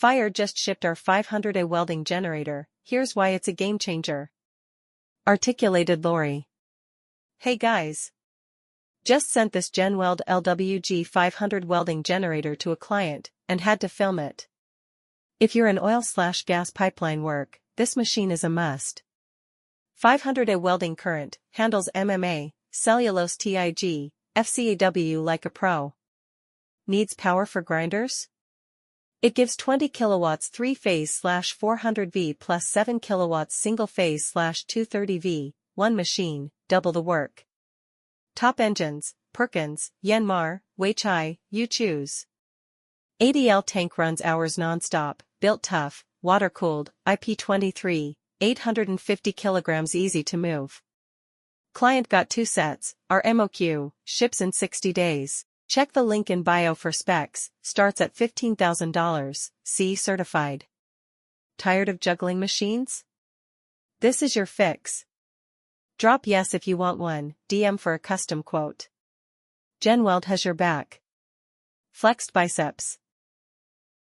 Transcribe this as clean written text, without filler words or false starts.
Fire just shipped our 500A welding generator, here's why it's a game changer. Articulated lorry. Hey guys. Just sent this GenWeld LWG 500 welding generator to a client, and had to film it. If you're in oil/gas pipeline work, this machine is a must. 500A welding current, handles MMA, cellulose TIG, FCAW like a pro. Needs power for grinders? It gives 20 kilowatts 3-phase/400V plus 7 kilowatts single-phase/230V, one machine, double the work. Top engines, Perkins, Yanmar, Weichai, you choose. ADL tank runs hours non-stop, built tough, water-cooled, IP23, 850 kilograms easy to move. Client got 2 sets, our MOQ, ships in 60 days. Check the link in bio for specs, starts at $15,000, CE certified. Tired of juggling machines? This is your fix. Drop yes if you want one, DM for a custom quote. GenWeld has your back. Flexed biceps.